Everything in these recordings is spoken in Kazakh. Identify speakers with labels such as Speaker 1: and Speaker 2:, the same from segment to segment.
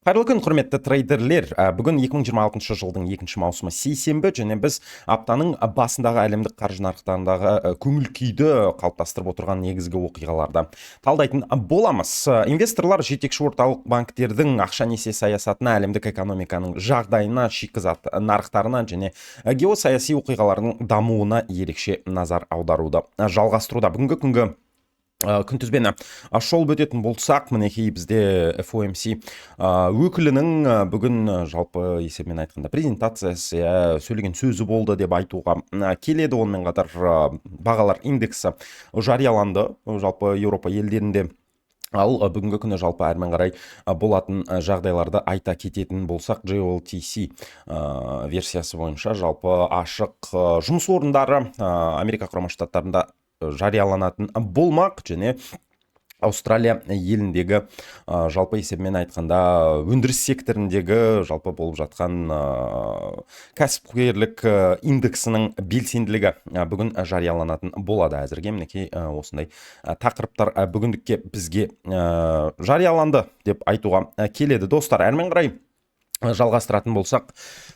Speaker 1: Қайырлы күн, құрметті трейдерлер. Бүгін 2026 жылдың 2 маусымы сейсенбі, және біз аптаның басындағы әлемдік қаржы нарықтарындағы көңіл күйді қалыптастырып отырған негізгі оқиғаларды талдайтын боламыз. Инвесторлар жетекші орталық банктердің ақша несие саясатына, әлемдік экономиканың жағдайына, шикізат нарықтарына және геосаяси оқиғалардың дамуына ерекше назар аударуды жалғастыруда. Бүгінгі күнгі күнтізбені шолып өтетін болсақ, мінекей бізде FOMC өкілінің бүгін жалпы есебімен айтқанда презентациясы, сөйлеген сөзі болды деп айтуға келеді. Онымен қатар бағалар индексі жарияланды жалпы Еуропа елдерінде. Ал бүгінгі күні жалпы әрмен қарай болатын жағдайларды айта кететін болсақ, JOLTC версиясы бойынша жалпы ашық жұмыс орындары Америка құрама штаттарында жарияланатын болмақ, және Аустралия еліндегі жалпы есебімен айтқанда өндіріс секторындегі жалпы болып жатқан кәсіпкерлік индексінің белсенділігі бүгін жарияланатын болады. Әзірге мінекей осындай тақырыптар бүгіндікке бізге жарияланды деп айтуға келеді. Достар, әрмен қарай жалғастыратын болсақ,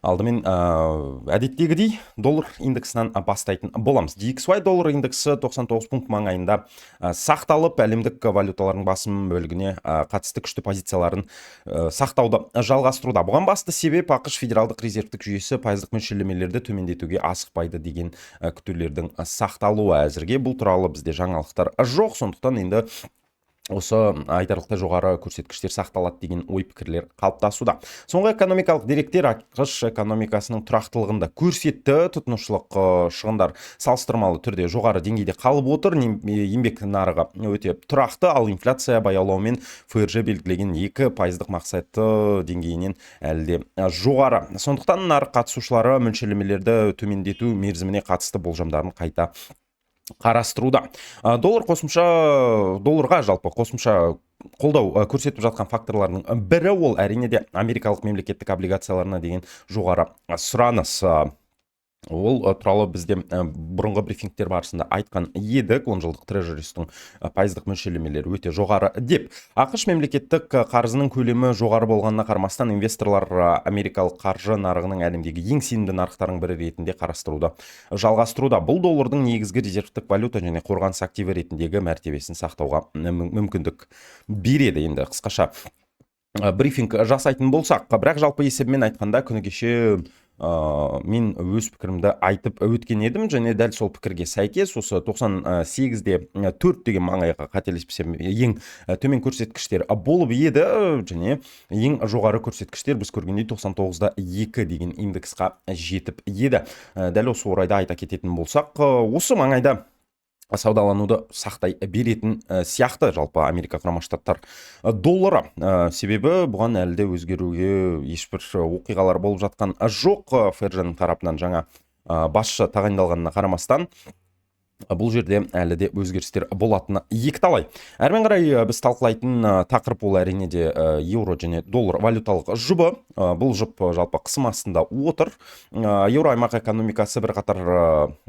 Speaker 1: алдымен әдеттегідей доллар индексінен бастайтын боламыз. DXY доллар индексі 99 пункт маңайында сақталып, әлемдік валюталардың басым бөлігіне қатысты күшті позицияларын сақтауды жалғастыруда. Бұған басты себеп ақш федералдық резервтік жүйесі пайыздық мөлшерлемелерді төмендетуге асықпайды деген күтулердің сақталуы. Әзірге бұл туралы бізде жаңалықтар жоқ, сондықтан енді осы айтарлықтай жоғары көрсеткіштер сақталады деген ой пікірлер қалыптасуда. Соңғы экономикалық деректер ақш экономикасының тұрақтылығында көрсетті. Тұтынушылық шығындар салыстырмалы түрде жоғары деңгейде қалып отыр. Еңбек нарығы өте тұрақты, ал инфляция баяулаумен ФРЖ белгілеген 2% мақсаты деңгейінен әлде жоғары. Сондықтан нарық қатысушылары мөлшерлемелерді төмендету мерзіміне қатысты болжамдарын қайта қарастыруда. Долларға жалпы қосымша қолдау көрсетіп жатқан факторлардың бірі ол әрине де америкалық мемлекеттік облигацияларына деген жоғары сұраныс. Ол туралы бізде бұрынғы брифингтер барысында айтқан едік. 10 жылдық трежерістің пайыздық мөлшерлемелері өте жоғары деп. ақш мемлекеттік қарызының көлемі жоғары болғанына қарамастан, инвесторлар америкалық қаржы нарығының әлемдегі ең сенімді нарықтардың бірі ретінде қарастыруды жалғастыруда. Бұл доллардың негізгі резервтік валюта және қорғаныс активі ретіндегі мәртебесін сақтауға мүмкіндік береді. Енді қысқаша брифинг жасайтын болсақ, бірақ жалпы есебімен айтқанда күні кеше мен өз пікірімді айтып өткен едім, және дәл сол пікірге сәйкес осы 98-де 4 деген маңайға қателеспесем ең төмен көрсеткіштер болып еді, және ең жоғары көрсеткіштер біз көргендей 99-да 2 деген индексқа жетіп еді. Дәл осы орайда айта кететін болсақ, осы маңайда саудалануды сақтай беретін сияқты жалпы Америка құрама штаттар доллары. Себебі бұған әлде өзгеруге ешбір оқиғалар болып жатқан жоқ. ФРЖ-ның тарапынан жаңа басшы тағайындалғанына қарамастан, бұл жерде әлі де өзгерістер болатыны екіталай. Әрмен қарай біз талқылайтын тақырып ол әрине де еуро және доллар валюталық жұбы. Бұл жұп жалпы қысым астында отыр. Еуро аймақ экономикасы бірқатар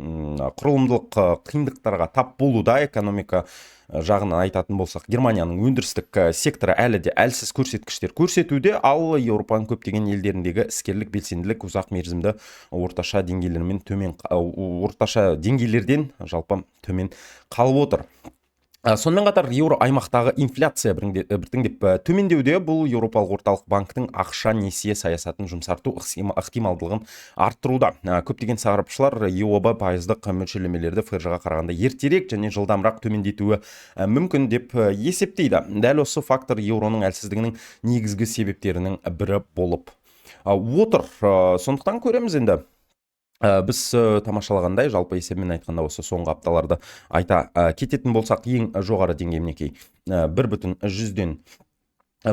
Speaker 1: құрылымдылық қиындықтарға тап болуда. Экономика жағынан айтатын болсақ, Германияның өндірістік секторы әлі де әлсіз көрсеткіштер көрсетуде, ал Еуропаның көптеген елдеріндегі іскерлік белсенділік ұзақ мерзімді орташа деңгейлерден жалпы төмен қалып отыр. Сонымен қатар еуро аймақтағы инфляция біртіндеп төмендеуде. Бұл Еуропалық орталық банктің ақша несие саясатын жұмсарту ықтималдылығын арттыруда. Көптеген сарапшылар EOB пайыздық мөлшерлемелерді ФРЖ-ға қарағанда ертерек және жылдамырақ төмендетуі мүмкін деп есептейді. Дәл осы фактор еуроның әлсіздігінің негізгі себептерінің бірі болып отыр. Сондықтан көреміз енді. Біз тамашалағандай, жалпы есебімен айтқанда осы соңғы апталарды айта кететін болсақ, ең жоғары деңгей мінекей 1,100-ден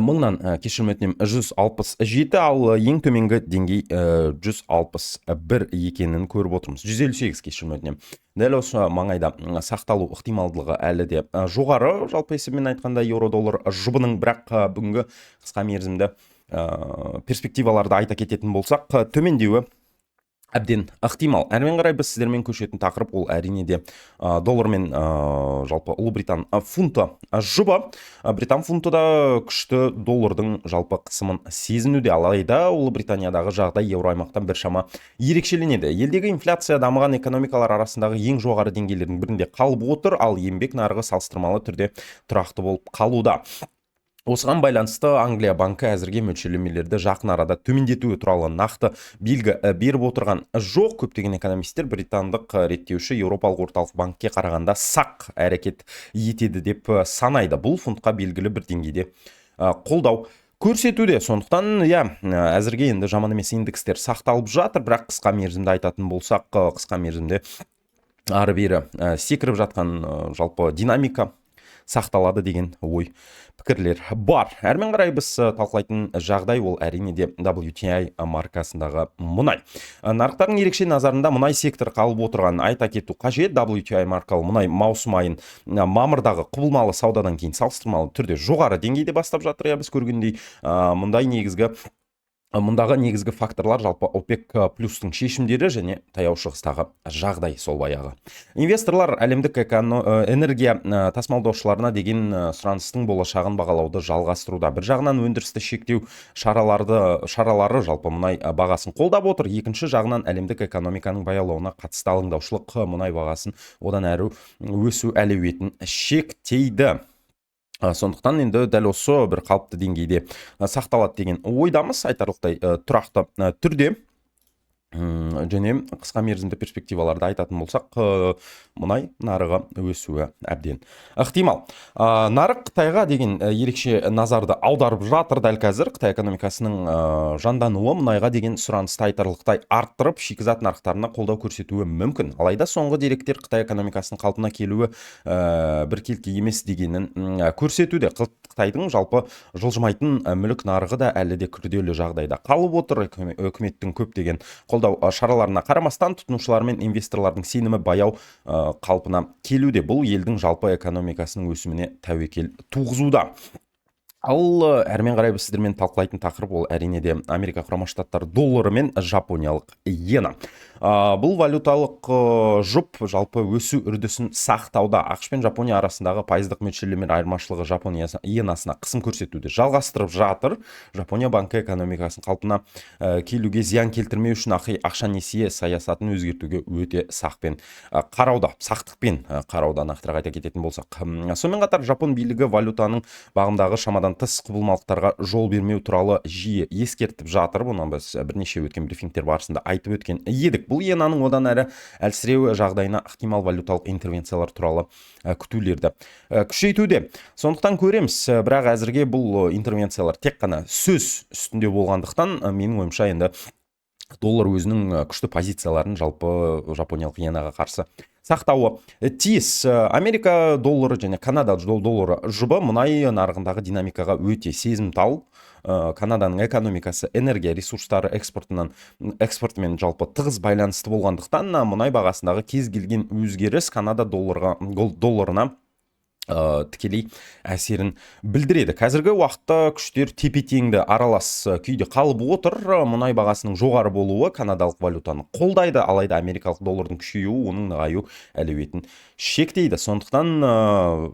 Speaker 1: мыңнан кешірім өтінем 167, ал ең төменгі деңгей 161 екенін көріп отырмыз. 158 кешірім өтінем. Дәл осы маңайда сақталу ықтималдылығы әлі де жоғары. Жалпы есебімен айтқанда еуро-доллар жұбының, бірақ бүгінгі қысқа мерзімді перспективаларды айта кететін болсақ, төмендеуі әбден ықтимал. Әрмен қарай біз сіздермен көшетін тақырып ол әрине де доллар мен жалпы Ұлыбритан фунты жұбы. Британ фунты да күшті доллардың жалпы қысымын сезінуде, алайда Ұлыбританиядағы жағдай еуро аймақтан біршама ерекшеленеді. Елдегі инфляция дамыған экономикалар арасындағы ең жоғары деңгейлердің бірінде қалып отыр, ал еңбек нарығы салыстырмалы түрде тұрақты болып қалуда. Осыған байланысты Англия банкі әзірге мөлшерлемелерді жақын арада төмендетуі туралы нақты белгі беріп отырған жоқ. Көптеген экономистер британдық реттеуші Еуропалық орталық банкке қарағанда сақ әрекет етеді деп санайды. Бұл фунтқа белгілі бір деңгейде қолдау көрсетуде. Сондықтан әзірге енді жаман емес индекстер сақталып жатыр, бірақ қысқа мерзімде айтатын болсақ, қысқа мерзімде ары бері секіріп жатқан жалпы динамика сақталады деген ой пікірлер бар. Әрмен қарай біз талқылайтын жағдай ол әрине де WTI маркасындағы мұнай. Нарықтардың ерекше назарында мұнай секторы қалып отырған айта кету қажет. WTI маркалы мұнай маусым айын мамырдағы құбылмалы саудадан кейін салыстырмалы түрде жоғары деңгейде бастап жатыр. Біз көргендей мұндағы негізгі факторлар жалпы ОПЕК плюстың шешімдері және таяу шығыстағы жағдай сол баяғы. Инвесторлар әлемдік энергия тасымалдаушыларына деген сұраныстың болашағын бағалауды жалғастыруда. Бір жағынан өндірісті шектеу шаралары жалпы мұнай бағасын қолдап отыр. Екінші жағынан әлемдік экономиканың баяулауына қатысты алаңдаушылық мұнай бағасын одан әрі өсу әлеуетін шектейді. Сондықтан енді дәл осы бір қалыпты деңгейде сақталады деген ойдамыз, айтарлықтай тұрақты түрде. Және қысқа мерзімді перспективаларды айтатын болсақ, мұнай нарығы өсуі әбден ықтимал. Нарық Қытайға деген ерекше назарды аударып жатыр дәл қазір. Қытай экономикасының жандануы мұнайға деген сұранысты айтарлықтай арттырып, шикізат нарықтарына қолдау көрсетуі мүмкін. Алайда соңғы деректер Қытай экономикасының қалпына келуі біркелкі емес дегенін көрсетуде. Қытайдың жалпы жылжымайтын мүлік нарығы да әлі де күрделі жағдайда қалып отыр. Үкіметтің көптеген қолдау шараларына қарамастан тұтынушылар мен инвесторлардың сенімі баяу қалпына келуде. Бұл елдің жалпы экономикасының өсіміне тәуекел туғызуда. Ал әрмен қарай біз сіздермен талқылайтын тақырып ол әрине де Америка Құрама Штаттары доллары мен жапониялық иена. Бұл валюталық жұп жалпы өсу үрдісін сақтауда. ақш пен Жапония арасындағы пайыздық мөлшерлеме айырмашылығы Жапония иенасына қысым көрсетуде жалғастырып жатыр. Жапония банкі экономикасын қалпына келуге зиян келтірмеу үшін ақша несие саясатын өзгертуге өте сақтықпен қарауда, нақтырақ айта кететін болсақ. Сонымен қатар Жапон билігі валютаның бағымдағы шамадан тыс құбылмалықтарға жол бермеу туралы жиі ескертіп жатыр. Бұны біз бірнеше өткен брифингтер барысында айтып өткен едік. Бұл иенаның одан әрі әлсіреу жағдайына ықтимал валюталық интервенциялар туралы күтулерді күшейтуде. Сондықтан көреміз, бірақ әзірге бұл интервенциялар тек қана сөз үстінде болғандықтан, менің ойымша енді доллар өзінің күшті позицияларын жалпы жапониялық иенаға қарсы сақтауы тиіс. Америка доллары және Канада доллары жұбы мұнай нарығындағы динамикаға өте сезімтал. Канаданың экономикасы энергия ресурстары экспортымен жалпы тығыз байланысты болғандықтан, мұнай бағасындағы кез келген өзгеріс Канада долларына тікелей әсерін білдіреді. Қазіргі уақытта күштер тепе-теңді аралас күйде қалып отыр. Мұнай бағасының жоғары болуы канадалық валютаны қолдайды, алайда америкалық доллардың күшеюі оның нығаю әлеуетін шектейді. Сондықтан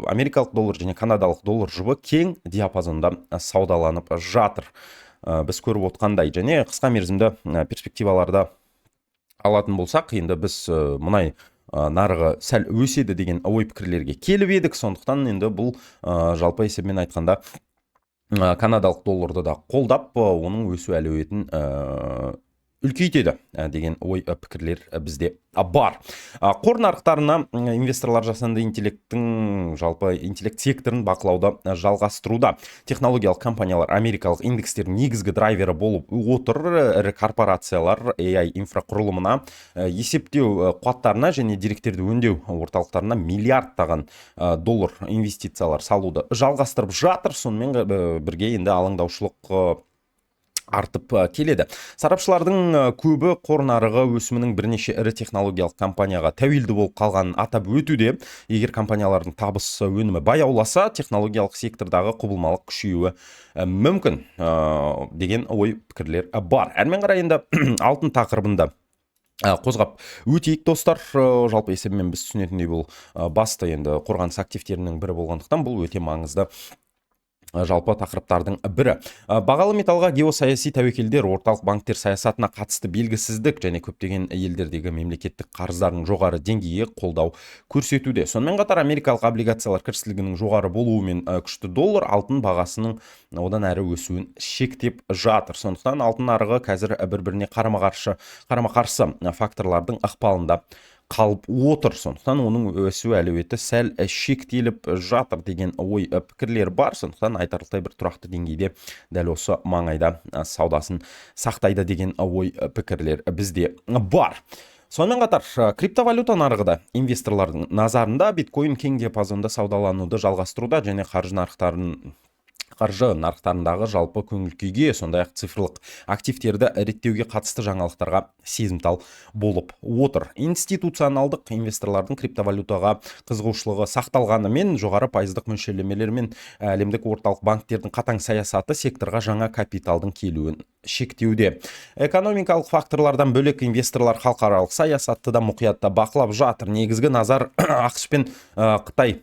Speaker 1: америкалық доллар және канадалық доллар жұбы кең диапазонда саудаланып жатыр. Біз көріп отқандай, және қысқа мерзімді перспективаларда алатын болсақ, енді біз мұнай нарығы сәл өседі деген ой пікірлерге келіп едік. Сондықтан енді бұл жалпы есебімен айтқанда канадалық долларды да қолдап, оның өсу әлеуетін үлкейтеді деген ой пікірлер бізде бар. Қор нарықтарына инвесторлар жасанды интеллект секторын бақылауды жалғастыруда. Технологиялық компаниялар америкалық индекстердің негізгі драйвері болып отыр. Ірі корпорациялар AI инфрақұрылымына, есептеу қуаттарына және деректерді өңдеу орталықтарына миллиардтаған доллар инвестициялар салуды жалғастырып жатыр. Сонымен бірге енді алаңдаушылық артып келеді. Сарапшылардың көбі қор нарығы өсімінің бірнеше ірі технологиялық компанияға тәуелді болып қалғанын атап өтуде. Егер компаниялардың табыс өнімі баяуласа, технологиялық сектордағы құбылмалық күшеюі мүмкін деген ой пікірлер бар. Әрмен қарай енді алтын тақырыбында қозғап өтейік достар. Жалпы есебімен біз түсінетіндей бұл басты енді қорғаныс активтерінің бірі болғандықтан бұл өте маңызды жалпы тақырыптардың бірі. Бағалы металға геосаяси тәуекелдер, орталық банктер саясатына қатысты белгісіздік және көптеген елдердегі мемлекеттік қарыздардың жоғары деңгейі қолдау көрсетуде. Сонымен қатар америкалық облигациялар кірісілігінің жоғары болуымен күшті доллар алтын бағасының одан әрі өсуін шектеп жатыр. Сондықтан алтын нарығы қазір бір-біріне қарама-қарсы факторлардың ықпалында қалып отыр. Сондықтан оның өсу әлеуеті сәл шектеліп жатыр деген ой пікірлер бар. Сондықтан айтарлықтай бір тұрақты деңгейде дәл осы маңайда саудасын сақтайды деген ой пікірлер бізде бар. Сонымен қатар криптовалюта нарығы да инвесторлардың назарында. Биткоин кең диапазонда саудалануды жалғастыруда және қаржы нарықтарындағы жалпы көңіл күйге, сондай-ақ цифрлық активтерді реттеуге қатысты жаңалықтарға сезімтал болып отыр. Институционалдық инвесторлардың криптовалютаға қызығушылығы сақталғанымен, жоғары пайыздық мөлшерлемелер мен әлемдік орталық банктердің қатаң саясаты секторға жаңа капиталдың келуін шектеуде. Экономикалық факторлардан бөлек инвесторлар халықаралық саясатты да мұқиятта бақылап жатыр. Негізгі назар ақш пен Қытай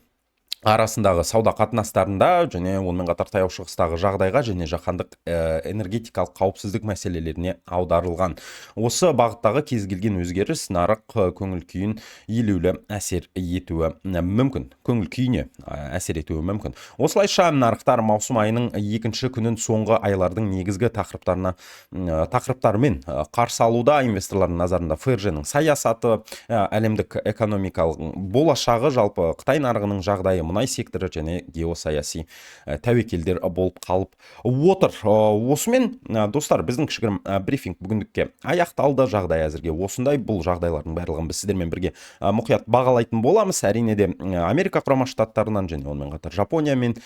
Speaker 1: арасындағы сауда қатынастарында және онымен қатар таяу шығыстағы жағдайға және жаһандық энергетикалық қауіпсіздік мәселелеріне аударылған. Осы бағыттағы кез келген өзгеріс нарық көңіл күйін елеулі әсер етуі мүмкін. Көңіл күйіне әсер етуі мүмкін. Осылайша нарықтар маусым айының екінші күнін соңғы айлардың негізгі тақырыптарымен қарсы алуда. Инвесторлардың назарында ФРЖ-ның саясаты, әлемдік экономикалық болашағы, жалпы Қытай нарығының жағдайы, мұнай секторы және геосаяси тәуекелдер болып қалып отыр. Осымен достар, біздің кішігірім брифинг бүгіндікке аяқталды. Жағдай әзірге осындай. Бұл жағдайлардың барлығын біз сіздермен бірге мұқият бағалайтын боламыз. Әрине де Америка құрама штаттарынан және онымен қатар Жапония мен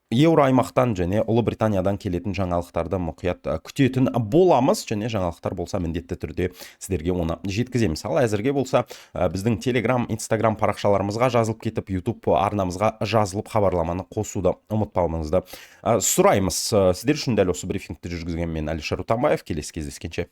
Speaker 1: Еуро аймақтан және Ұлыбританиядан келетін жаңалықтарды мұқият күтетін боламыз, және жаңалықтар болса міндетті түрде сіздерге оны жеткіземіз. Ал әзірге болса біздің Telegram, Instagram парақшаларымызға жазылып кетіп, YouTube арнамызға жазылып хабарламаны қосуды ұмытпауыңызды сұраймыз. Сіздер үшін дәл осы брифингті жүргізген мен Алишер Утамбаев. Келесі кездескенше